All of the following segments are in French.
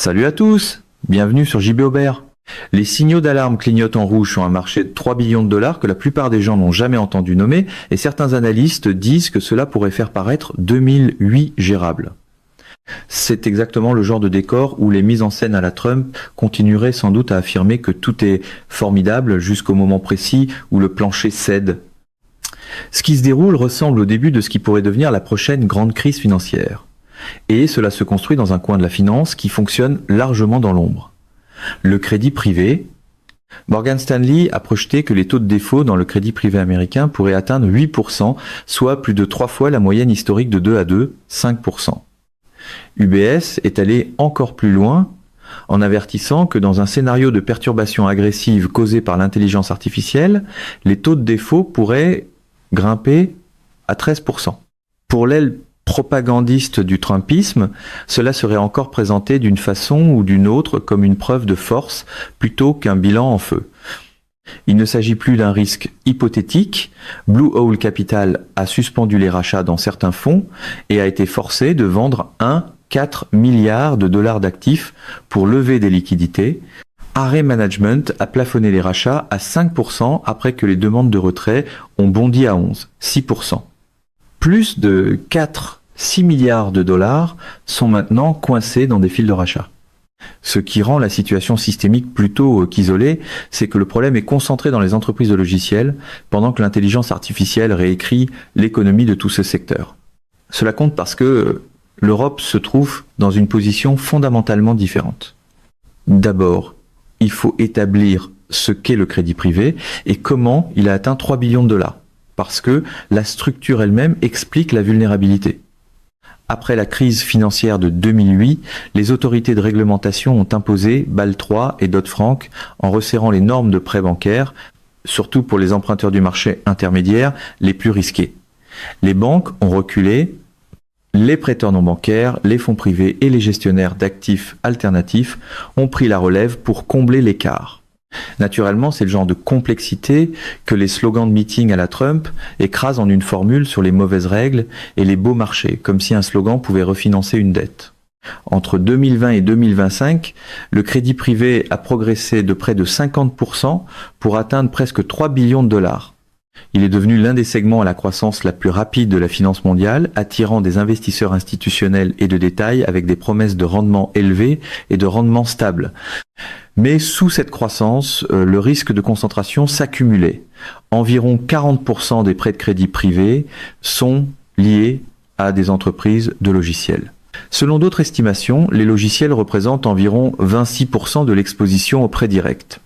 Salut à tous, bienvenue sur JB Aubert. Les signaux d'alarme clignotent en rouge sur un marché de 3 billions de dollars que la plupart des gens n'ont jamais entendu nommer et certains analystes disent que cela pourrait faire paraître 2008 gérable. C'est exactement le genre de décor où les mises en scène à la Trump continueraient sans doute à affirmer que tout est formidable jusqu'au moment précis où le plancher cède. Ce qui se déroule ressemble au début de ce qui pourrait devenir la prochaine grande crise financière. Et cela se construit dans un coin de la finance qui fonctionne largement dans l'ombre. Le crédit privé. Morgan Stanley a projeté que les taux de défaut dans le crédit privé américain pourraient atteindre 8%, soit plus de 3 fois la moyenne historique de 2 à 2, 5%. UBS est allé encore plus loin en avertissant que dans un scénario de perturbation agressive causée par l'intelligence artificielle, les taux de défaut pourraient grimper à 13%. Pour l'aile propagandiste du Trumpisme, cela serait encore présenté d'une façon ou d'une autre comme une preuve de force plutôt qu'un bilan en feu. Il ne s'agit plus d'un risque hypothétique. Blue Owl Capital a suspendu les rachats dans certains fonds et a été forcé de vendre 4 milliards de dollars d'actifs pour lever des liquidités. Array Management a plafonné les rachats à 5% après que les demandes de retrait ont bondi à 6%. Plus de 6 milliards de dollars sont maintenant coincés dans des files de rachat. Ce qui rend la situation systémique plutôt qu'isolée, c'est que le problème est concentré dans les entreprises de logiciels, pendant que l'intelligence artificielle réécrit l'économie de tout ce secteur. Cela compte parce que l'Europe se trouve dans une position fondamentalement différente. D'abord, il faut établir ce qu'est le crédit privé et comment il a atteint 3 billions de dollars, parce que la structure elle-même explique la vulnérabilité. Après la crise financière de 2008, les autorités de réglementation ont imposé Bâle III et Dodd-Frank en resserrant les normes de prêts bancaires, surtout pour les emprunteurs du marché intermédiaire les plus risqués. Les banques ont reculé, les prêteurs non bancaires, les fonds privés et les gestionnaires d'actifs alternatifs ont pris la relève pour combler l'écart. Naturellement, c'est le genre de complexité que les slogans de meeting à la Trump écrasent en une formule sur les mauvaises règles et les beaux marchés, comme si un slogan pouvait refinancer une dette. Entre 2020 et 2025, le crédit privé a progressé de près de 50% pour atteindre presque 3 billions de dollars. Il est devenu l'un des segments à la croissance la plus rapide de la finance mondiale, attirant des investisseurs institutionnels et de détail avec des promesses de rendement élevés et de rendement stable. Mais sous cette croissance, le risque de concentration s'accumulait. Environ 40% des prêts de crédit privés sont liés à des entreprises de logiciels. Selon d'autres estimations, les logiciels représentent environ 26% de l'exposition aux prêts directs.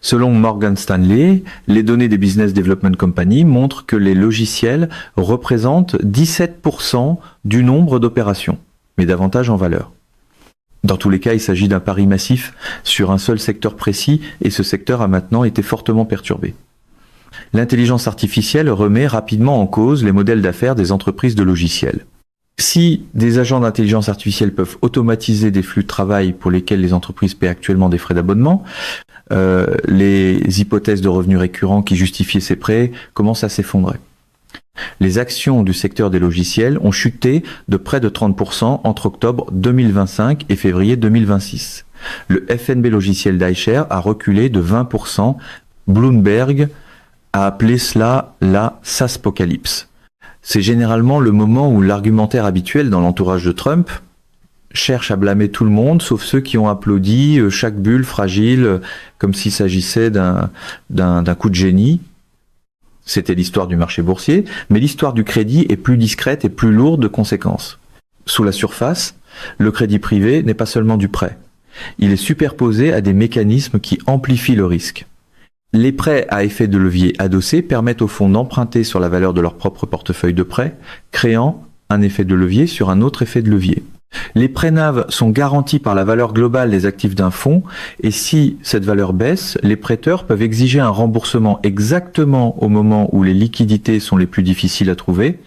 Selon Morgan Stanley, les données des Business Development Company montrent que les logiciels représentent 17% du nombre d'opérations, mais davantage en valeur. Dans tous les cas, il s'agit d'un pari massif sur un seul secteur précis et ce secteur a maintenant été fortement perturbé. L'intelligence artificielle remet rapidement en cause les modèles d'affaires des entreprises de logiciels. Si des agents d'intelligence artificielle peuvent automatiser des flux de travail pour lesquels les entreprises paient actuellement des frais d'abonnement, les hypothèses de revenus récurrents qui justifiaient ces prêts commencent à s'effondrer. Les actions du secteur des logiciels ont chuté de près de 30% entre octobre 2025 et février 2026. Le FNB logiciel d'iShares a reculé de 20%. Bloomberg a appelé cela la SaaSpocalypse. C'est généralement le moment où l'argumentaire habituel dans l'entourage de Trump cherche à blâmer tout le monde, sauf ceux qui ont applaudi chaque bulle fragile, comme s'il s'agissait d'un coup de génie. C'était l'histoire du marché boursier, mais l'histoire du crédit est plus discrète et plus lourde de conséquences. Sous la surface, le crédit privé n'est pas seulement du prêt. Il est superposé à des mécanismes qui amplifient le risque. Les prêts à effet de levier adossés permettent aux fonds d'emprunter sur la valeur de leur propre portefeuille de prêts, créant un effet de levier sur un autre effet de levier. Les prêts NAV sont garantis par la valeur globale des actifs d'un fonds et si cette valeur baisse, les prêteurs peuvent exiger un remboursement exactement au moment où les liquidités sont les plus difficiles à trouver.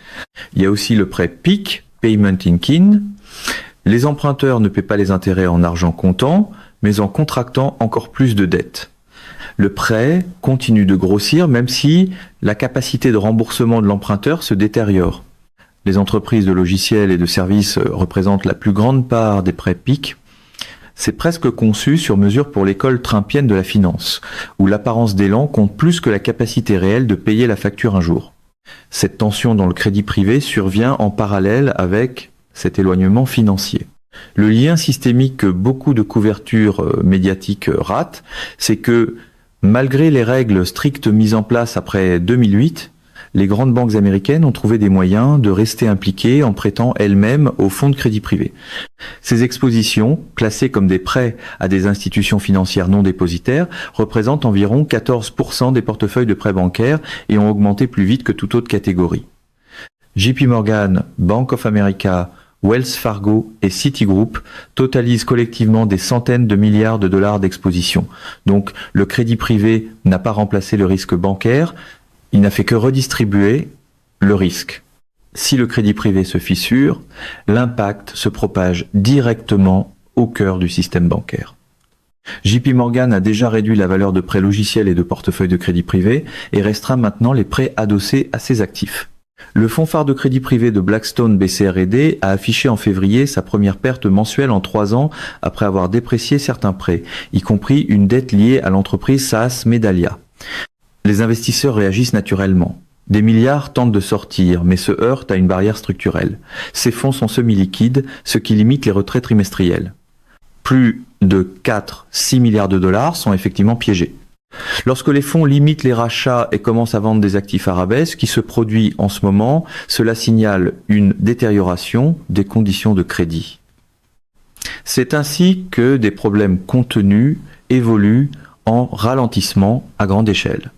Il y a aussi le prêt PIK, Payment in Kind. Les emprunteurs ne paient pas les intérêts en argent comptant, mais en contractant encore plus de dettes. Le prêt continue de grossir même si la capacité de remboursement de l'emprunteur se détériore. Les entreprises de logiciels et de services représentent la plus grande part des prêts PIK. C'est presque conçu sur mesure pour l'école trumpienne de la finance, où l'apparence d'élan compte plus que la capacité réelle de payer la facture un jour. Cette tension dans le crédit privé survient en parallèle avec cet éloignement financier. Le lien systémique que beaucoup de couvertures médiatiques ratent, c'est que malgré les règles strictes mises en place après 2008, les grandes banques américaines ont trouvé des moyens de rester impliquées en prêtant elles-mêmes aux fonds de crédit privé. Ces expositions, classées comme des prêts à des institutions financières non dépositaires, représentent environ 14% des portefeuilles de prêts bancaires et ont augmenté plus vite que toute autre catégorie. JP Morgan, Bank of America, Wells Fargo et Citigroup totalisent collectivement des centaines de milliards de dollars d'exposition. Donc le crédit privé n'a pas remplacé le risque bancaire, il n'a fait que redistribuer le risque. Si le crédit privé se fissure, l'impact se propage directement au cœur du système bancaire. JP Morgan a déjà réduit la valeur de prêts logiciels et de portefeuilles de crédit privé et restreint maintenant les prêts adossés à ses actifs. Le fonds phare de crédit privé de Blackstone BCRD a affiché en février sa première perte mensuelle en 3 ans après avoir déprécié certains prêts, y compris une dette liée à l'entreprise SaaS Medallia. Les investisseurs réagissent naturellement. Des milliards tentent de sortir, mais se heurtent à une barrière structurelle. Ces fonds sont semi-liquides, ce qui limite les retraits trimestriels. Plus de 4-6 milliards de dollars sont effectivement piégés. Lorsque les fonds limitent les rachats et commencent à vendre des actifs arabesques, qui se produit en ce moment, cela signale une détérioration des conditions de crédit. C'est ainsi que des problèmes contenus évoluent en ralentissement à grande échelle.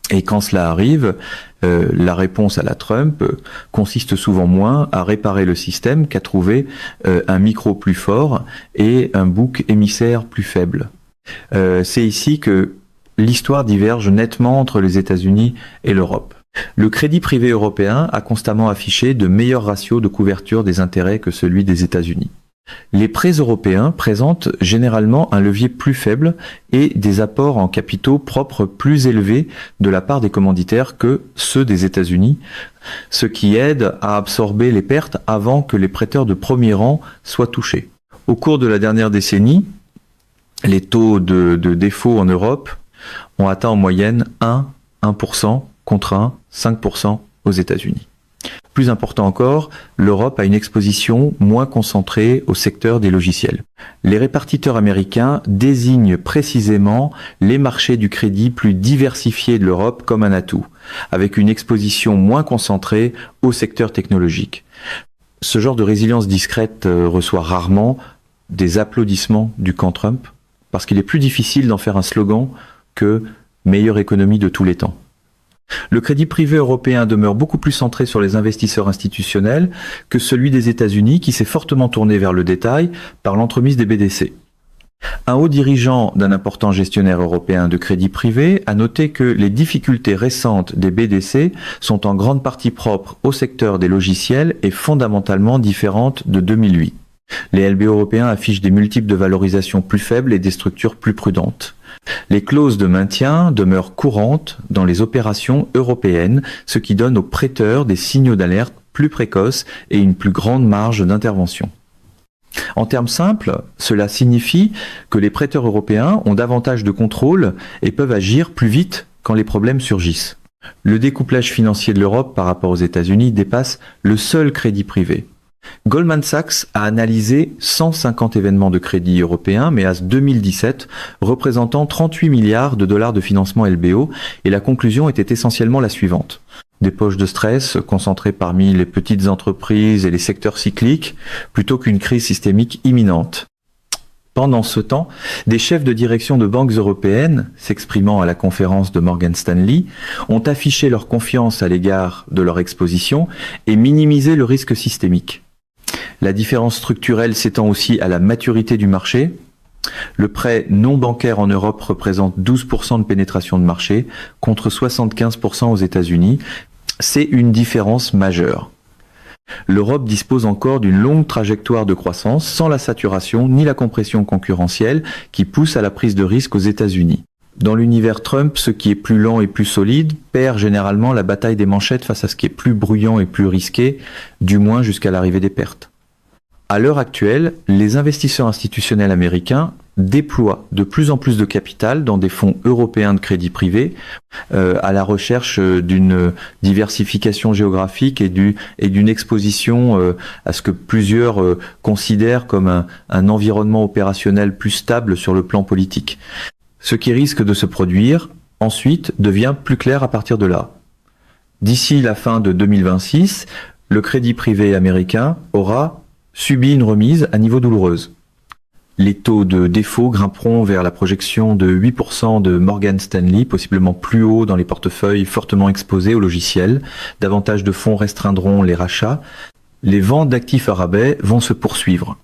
Et quand cela arrive, la réponse à la Trump consiste souvent moins à réparer le système qu'à trouver un micro plus fort et un bouc émissaire plus faible. C'est ici que l'histoire diverge nettement entre les États-Unis et l'Europe. Le crédit privé européen a constamment affiché de meilleurs ratios de couverture des intérêts que celui des États-Unis. Les prêts européens présentent généralement un levier plus faible et des apports en capitaux propres plus élevés de la part des commanditaires que ceux des États-Unis, ce qui aide à absorber les pertes avant que les prêteurs de premier rang soient touchés. Au cours de la dernière décennie, les taux de défaut en Europe ont atteint en moyenne 1% contre 5% aux États-Unis. Plus important encore, l'Europe a une exposition moins concentrée au secteur des logiciels. Les répartiteurs américains désignent précisément les marchés du crédit plus diversifiés de l'Europe comme un atout, avec une exposition moins concentrée au secteur technologique. Ce genre de résilience discrète reçoit rarement des applaudissements du camp Trump, parce qu'il est plus difficile d'en faire un slogan que « meilleure économie de tous les temps ». Le crédit privé européen demeure beaucoup plus centré sur les investisseurs institutionnels que celui des États-Unis qui s'est fortement tourné vers le détail par l'entremise des BDC. Un haut dirigeant d'un important gestionnaire européen de crédit privé a noté que les difficultés récentes des BDC sont en grande partie propres au secteur des logiciels et fondamentalement différentes de 2008. Les LBO européens affichent des multiples de valorisation plus faibles et des structures plus prudentes. Les clauses de maintien demeurent courantes dans les opérations européennes, ce qui donne aux prêteurs des signaux d'alerte plus précoces et une plus grande marge d'intervention. En termes simples, cela signifie que les prêteurs européens ont davantage de contrôle et peuvent agir plus vite quand les problèmes surgissent. Le découplage financier de l'Europe par rapport aux États-Unis dépasse le seul crédit privé. Goldman Sachs a analysé 150 événements de crédit européens, mais à 2017, représentant 38 milliards de dollars de financement LBO, et la conclusion était essentiellement la suivante. Des poches de stress concentrées parmi les petites entreprises et les secteurs cycliques, plutôt qu'une crise systémique imminente. Pendant ce temps, des chefs de direction de banques européennes, s'exprimant à la conférence de Morgan Stanley, ont affiché leur confiance à l'égard de leur exposition et minimisé le risque systémique. La différence structurelle s'étend aussi à la maturité du marché. Le prêt non bancaire en Europe représente 12% de pénétration de marché contre 75% aux États-Unis. C'est une différence majeure. L'Europe dispose encore d'une longue trajectoire de croissance sans la saturation ni la compression concurrentielle qui pousse à la prise de risque aux États-Unis. Dans l'univers Trump, ce qui est plus lent et plus solide perd généralement la bataille des manchettes face à ce qui est plus bruyant et plus risqué, du moins jusqu'à l'arrivée des pertes. À l'heure actuelle, les investisseurs institutionnels américains déploient de plus en plus de capital dans des fonds européens de crédit privé à la recherche d'une diversification géographique et d'une exposition à ce que plusieurs considèrent comme un environnement opérationnel plus stable sur le plan politique. Ce qui risque de se produire ensuite devient plus clair à partir de là. D'ici la fin de 2026, le crédit privé américain aura subi une remise à niveau douloureuse. Les taux de défaut grimperont vers la projection de 8% de Morgan Stanley, possiblement plus haut dans les portefeuilles fortement exposés au logiciel. Davantage de fonds restreindront les rachats. Les ventes d'actifs à rabais vont se poursuivre.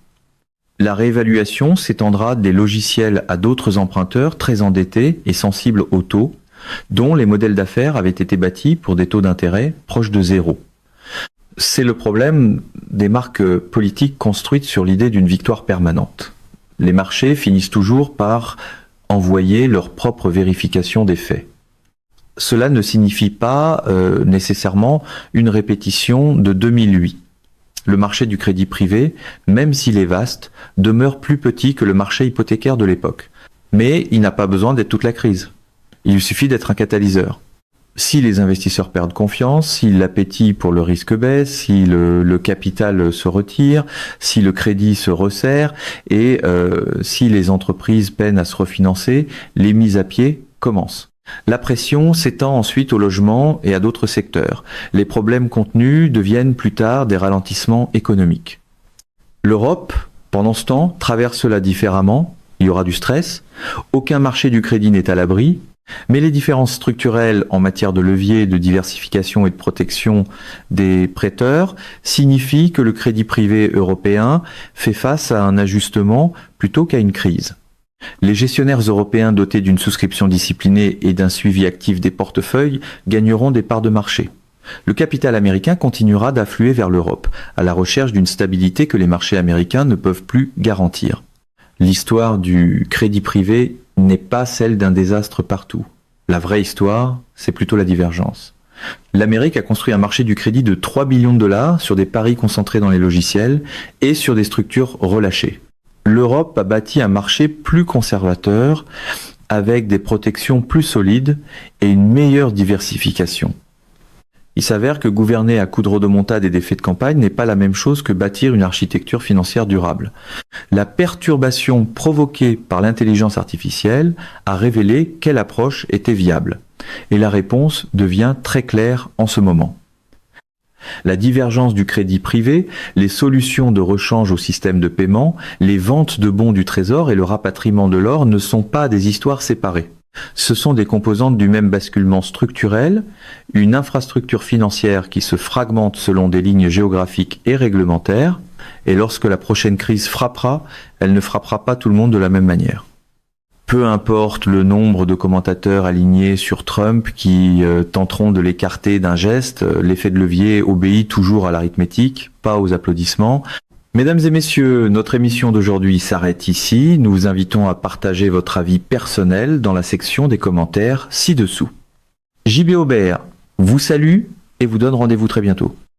La réévaluation s'étendra des logiciels à d'autres emprunteurs très endettés et sensibles aux taux, dont les modèles d'affaires avaient été bâtis pour des taux d'intérêt proches de zéro. C'est le problème des marques politiques construites sur l'idée d'une victoire permanente. Les marchés finissent toujours par envoyer leur propre vérification des faits. Cela ne signifie pas nécessairement une répétition de 2008. Le marché du crédit privé, même s'il est vaste, demeure plus petit que le marché hypothécaire de l'époque. Mais il n'a pas besoin d'être toute la crise. Il suffit d'être un catalyseur. Si les investisseurs perdent confiance, si l'appétit pour le risque baisse, si le capital se retire, si le crédit se resserre et si les entreprises peinent à se refinancer, les mises à pied commencent. La pression s'étend ensuite au logement et à d'autres secteurs. Les problèmes contenus deviennent plus tard des ralentissements économiques. L'Europe, pendant ce temps, traverse cela différemment. Il y aura du stress. Aucun marché du crédit n'est à l'abri. Mais les différences structurelles en matière de levier, de diversification et de protection des prêteurs signifient que le crédit privé européen fait face à un ajustement plutôt qu'à une crise. Les gestionnaires européens dotés d'une souscription disciplinée et d'un suivi actif des portefeuilles gagneront des parts de marché. Le capital américain continuera d'affluer vers l'Europe, à la recherche d'une stabilité que les marchés américains ne peuvent plus garantir. L'histoire du crédit privé n'est pas celle d'un désastre partout. La vraie histoire, c'est plutôt la divergence. L'Amérique a construit un marché du crédit de 3 billions de dollars sur des paris concentrés dans les logiciels et sur des structures relâchées. L'Europe a bâti un marché plus conservateur avec des protections plus solides et une meilleure diversification. Il s'avère que gouverner à coups de rodomontade et d'effets de campagne n'est pas la même chose que bâtir une architecture financière durable. La perturbation provoquée par l'intelligence artificielle a révélé quelle approche était viable. Et la réponse devient très claire en ce moment. La divergence du crédit privé, les solutions de rechange au système de paiement, les ventes de bons du trésor et le rapatriement de l'or ne sont pas des histoires séparées. Ce sont des composantes du même basculement structurel, une infrastructure financière qui se fragmente selon des lignes géographiques et réglementaires, et lorsque la prochaine crise frappera, elle ne frappera pas tout le monde de la même manière. Peu importe le nombre de commentateurs alignés sur Trump qui tenteront de l'écarter d'un geste, l'effet de levier obéit toujours à l'arithmétique, pas aux applaudissements. Mesdames et messieurs, notre émission d'aujourd'hui s'arrête ici. Nous vous invitons à partager votre avis personnel dans la section des commentaires ci-dessous. JB Aubert vous salue et vous donne rendez-vous très bientôt.